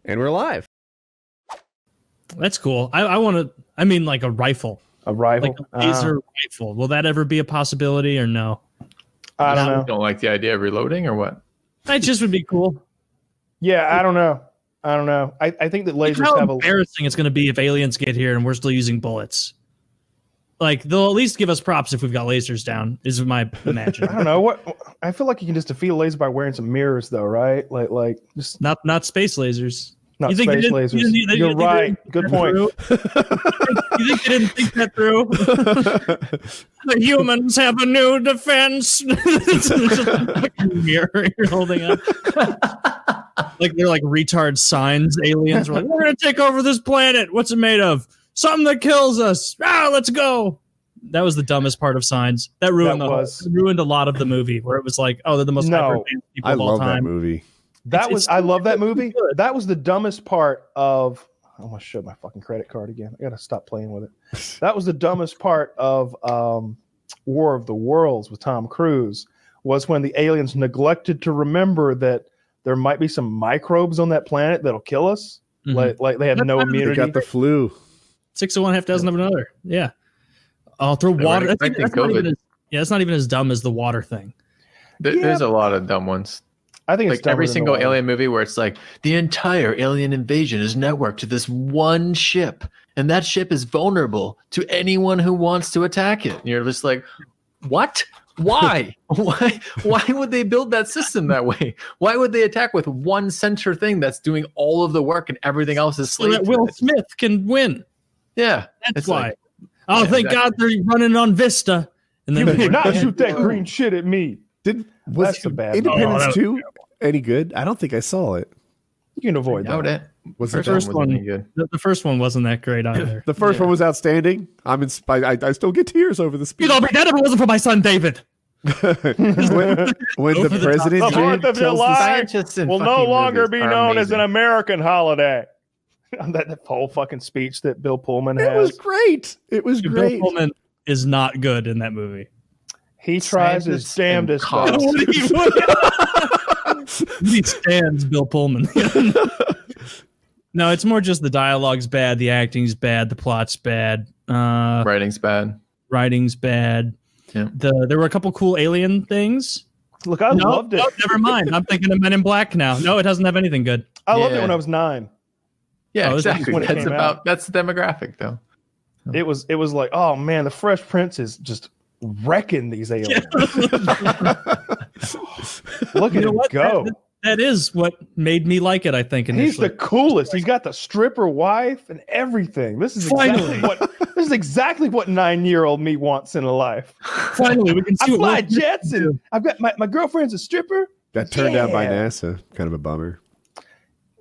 And we're live. That's cool. I want to. I mean, like a rifle. A rifle, like a laser rifle. Will that ever be a possibility or no? I don't know. You don't like the idea of reloading or what? That just would be cool. Yeah, I don't know. I think that lasers How have embarrassing it's going to be if aliens get here and we're still using bullets. Like they'll at least give us props if we've got lasers down. Is my imagining. I don't know what. I feel like you can just defeat a laser by wearing some mirrors, though, right? Like just not space lasers. Not you think space lasers. You're right. Good point. You think they didn't think that through? The humans have a new defense. It's just a fucking mirror you're holding up. Like they're like retard signs. Aliens are like, we're gonna take over this planet. What's it made of? Something that kills us. Let's go. That was the dumbest part of Signs. That ruined ruined a lot of the movie, where it was like, oh, they're the most hyper advanced people of all time. I love that movie. I love that movie. That was the dumbest part of. I almost showed my fucking credit card again. I gotta stop playing with it. That was the dumbest part of War of the Worlds with Tom Cruise. Was when the aliens neglected to remember that there might be some microbes on that planet that'll kill us. Mm-hmm. Like they have no immunity. They got the flu. 6 of one, half dozen of another. Yeah. I'll throw water. That's not even as dumb as the water thing. There's a lot of dumb ones. I think it's like every single alien movie where it's like the entire alien invasion is networked to this one ship, and that ship is vulnerable to anyone who wants to attack it. And you're just like, what? Why? Why would they build that system that way? Why would they attack with one center thing that's doing all of the work and everything else is slave? So that Will Smith can win. Yeah, that's why. Like, thank God they're running on Vista. And then you did not shoot that green shit at me. Was Independence 2 any good? I don't think I saw it. You can avoid that. Was the first one good? The first one wasn't that great either. The first one was outstanding. I still get tears over the speech. You'd all be dead if it wasn't for my son David. when the president will no longer be known as an American holiday. That whole fucking speech that Bill Pullman has. It was great. It was great. Bill Pullman is not good in that movie. He tries his damnedest. He stands Bill Pullman. No, it's more just the dialogue's bad, the acting's bad, the plot's bad. Writing's bad. Yeah. There were a couple cool alien things. Look, I loved it. No, never mind. I'm thinking of Men in Black now. No, it doesn't have anything good. I loved it when I was 9. Yeah, exactly. That's the demographic, though. It was like, oh man, the Fresh Prince is just wrecking these aliens. Look at him go. That is what made me like it, I think. Initially. He's the coolest. He's got the stripper wife and everything. This is exactly what 9-year-old me wants in a life. Finally, we can see. I fly jets, and I've got my girlfriend's a stripper. That turned out by NASA. Kind of a bummer.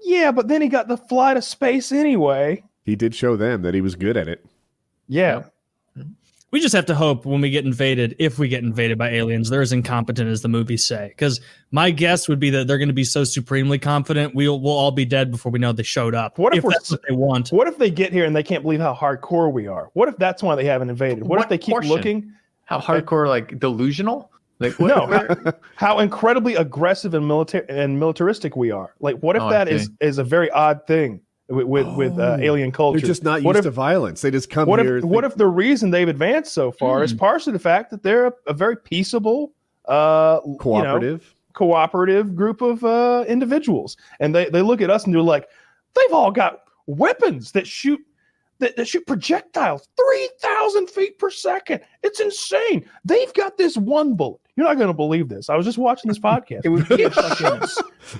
Yeah, but then he got the fly to space anyway. He did show them that he was good at it. Yeah. We just have to hope when we get invaded, if we get invaded by aliens, they're as incompetent as the movies say. Because my guess would be that they're going to be so supremely confident, we'll all be dead before we know they showed up. What if that's what they want? What if they get here and they can't believe how hardcore we are? What if that's why they haven't invaded? What if they keep looking? How hardcore, like delusional? Like how incredibly aggressive and militaristic we are. Like, what if that is a very odd thing with alien culture? They're just not used to violence. They just come here. What if the reason they've advanced so far is partially the fact that they're a very peaceable, cooperative group of individuals, and they look at us and they're like, they've all got weapons that shoot projectiles 3,000 feet per second. It's insane. They've got this one bullet. You're not going to believe this. I was just watching this podcast. It would hit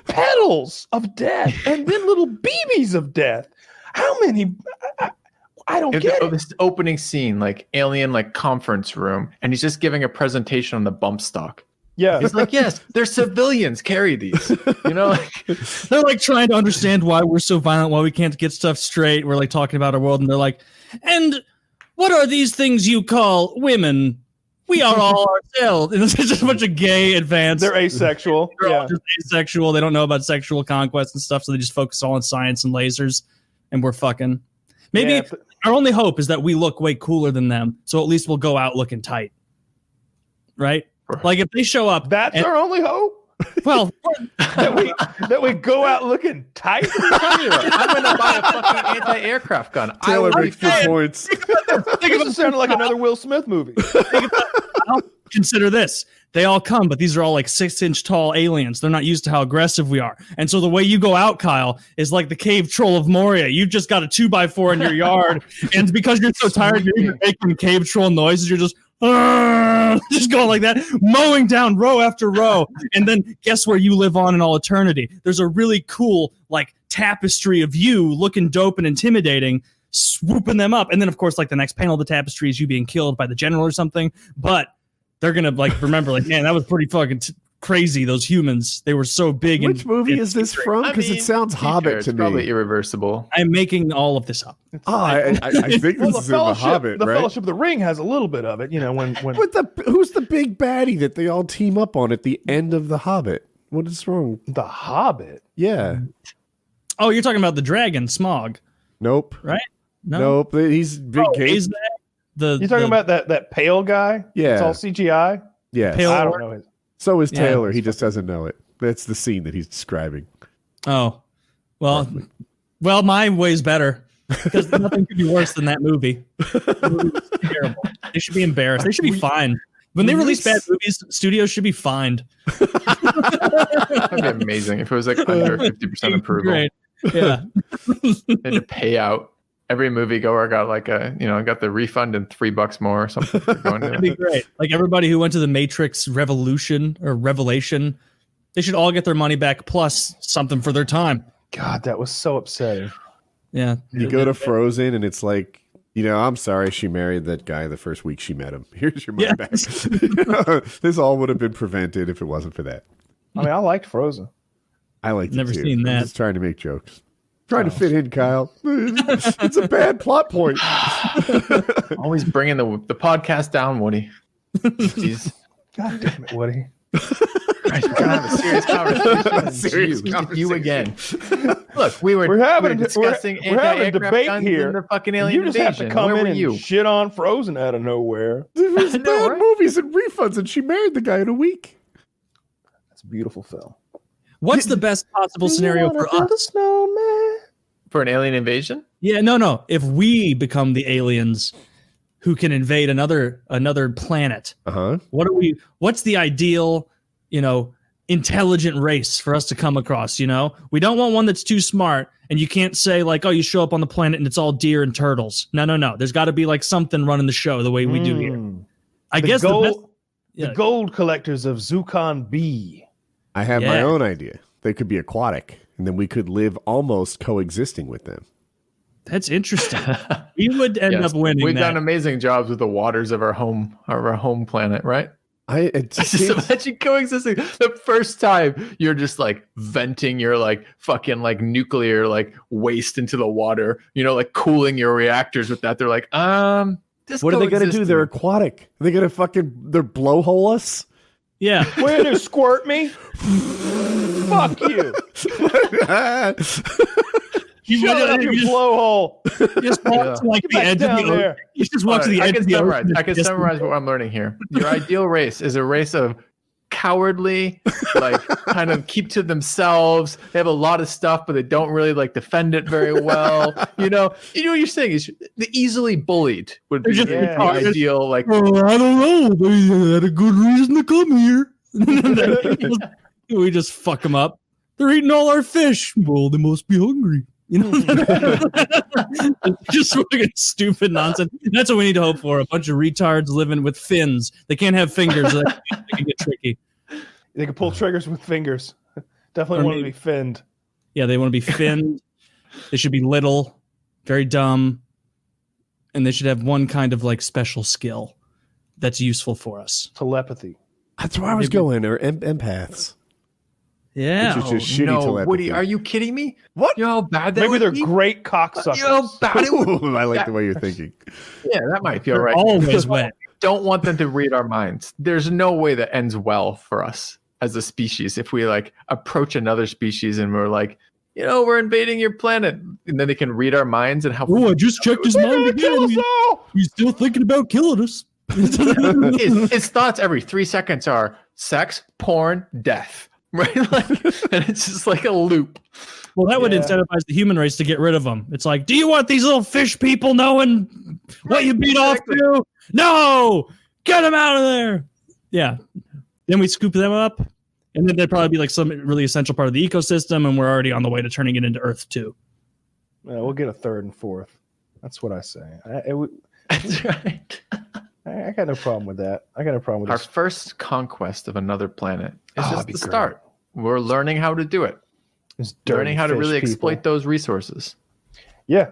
petals of death and then little BBs of death. How many? I don't get it. This opening scene, like alien, like conference room, and he's just giving a presentation on the bump stock. Yeah, he's like, yes, they're civilians. Carry these. You know, they're like trying to understand why we're so violent, why we can't get stuff straight. We're like talking about our world, and they're like, and what are these things you call women? We are all ourselves. And it's just a bunch of gay advanced. They're asexual. They're all just asexual. They don't know about sexual conquest and stuff, so they just focus all on science and lasers, and we're fucking. Maybe our only hope is that we look way cooler than them, so at least we'll go out looking tight. Right? Like if they show up, that's our only hope. Well, that we go out looking tight. I'm gonna buy a fucking anti-aircraft gun. Taylor makes good points. This sounded like another Will Smith movie. Consider this. They all come, but these are all like 6-inch tall aliens. They're not used to how aggressive we are. And so the way you go out, Kyle, is like the cave troll of Moria. You've just got a 2x4 in your yard. And because you're so tired, you're making cave troll noises. You're just going like that, mowing down row after row. And then guess where you live on in all eternity? There's a really cool like tapestry of you looking dope and intimidating, swooping them up. And then, of course, like the next panel of the tapestry is you being killed by the general or something. But they're going to like remember like, man, that was pretty fucking crazy. Those humans, they were so big. Which movie is this from? Because it sounds Hobbit to me. Probably Irreversible. I'm making all of this up. I think this is in the Hobbit, the right? Fellowship of the Ring has a little bit of it, you know. When who's the big baddie that they all team up on at the end of the Hobbit? What is wrong? The Hobbit. Yeah. Oh, you're talking about the dragon Smog. Nope. Right? No. Nope. He's big. Is that you're talking about that pale guy? Yeah. It's all CGI. Yeah. I don't know. So is Taylor. He just doesn't know it. That's the scene that he's describing. Oh, well, mine way's better because nothing could be worse than that movie. The movie was terrible. They should be embarrassed. They should be fined. When they release bad movies, studios should be fined. That'd be amazing if it was like under 50% approval. Great. Yeah. They had to pay out. Every moviegoer got like got the refund and $3 more or something. That'd be great. Like everybody who went to the Matrix Revelation, they should all get their money back plus something for their time. God, that was so upsetting. Yeah. You go to Frozen and it's like, I'm sorry she married that guy the first week she met him. Here's your money back. This all would have been prevented if it wasn't for that. I mean, I liked Frozen. I liked it Never too. seen that. I'm just trying to make jokes. Trying to fit in, Kyle. It's a bad plot point. Always bringing the podcast down, Woody. Jeez. God damn it, Woody. We're gonna have a serious conversation. You again. Look, we're discussing we're having a debate here. In the fucking alien you just invasion. have to come Where in were and shit on Frozen out of nowhere. There was bad movies and refunds, and she married the guy in a week. That's a beautiful film. What's the best possible scenario for us? For an alien invasion? Yeah, no. If we become the aliens who can invade another planet, what's the ideal, intelligent race for us to come across? We don't want one that's too smart, and you can't say like, oh, you show up on the planet and it's all deer and turtles. No. There's got to be like something running the show the way we do here. I guess the gold collectors of Zucon B. I have my own idea. They could be aquatic, and then we could live almost coexisting with them. That's interesting. We would end up winning. We've done amazing jobs with the waters of our home planet, right? Just imagine coexisting. The first time you're just like venting your like fucking like nuclear like waste into the water, like cooling your reactors with that. They're like, what are they gonna do? They're aquatic. Are they gonna they're blowhole us? Yeah. Way to squirt me. Fuck you. Shut up, your blowhole. Just walk to like the edge of the ocean. You just walk to the edge of the ocean. I can summarize what I'm learning here. Your ideal race is a race of cowardly, like kind of keep to themselves. They have a lot of stuff, but they don't really like defend it very well. You know what you're saying is the easily bullied would be the ideal. Like, I don't know. They had a good reason to come here. We just fuck them up. They're eating all our fish. Well, they must be hungry. Just fucking stupid nonsense. That's what we need to hope for. A bunch of retards living with fins. They can't have fingers. They can get tricky. They can pull triggers with fingers. Definitely want to be finned. Yeah, they want to be finned. They should be little, very dumb, and they should have one kind of like special skill that's useful for us. Telepathy. That's where I was going. Or empaths. Yeah. Which is just shitty telepathy. Woody, are you kidding me? What? You know how bad that Maybe they're be? great cocksuckers. You know how bad it would I like the way you're thinking. Yeah, that might feel right. Always wet. Don't want them to read our minds. There's no way that ends well for us as a species if we like approach another species and we're like, we're invading your planet, and then they can read our minds and how. Oh, I just checked his mind again. He's still thinking about killing us. His thoughts every 3 seconds are sex, porn, death. right? Like, and it's just like a loop. Well, that would incentivize the human race to get rid of them. It's like, do you want these little fish people knowing what you beat off to? No, get them out of there. Yeah. Then we scoop them up, and then they'd probably be like some really essential part of the ecosystem, and we're already on the way to turning it into Earth too. Yeah, we'll get a third and fourth. That's what I say. That's right. I got no problem with that. I got no problem with Our this. first conquest of another planet is just the great. start. We're learning how to do it. It's Learning how to really dirty fish exploit people. those resources. Yeah.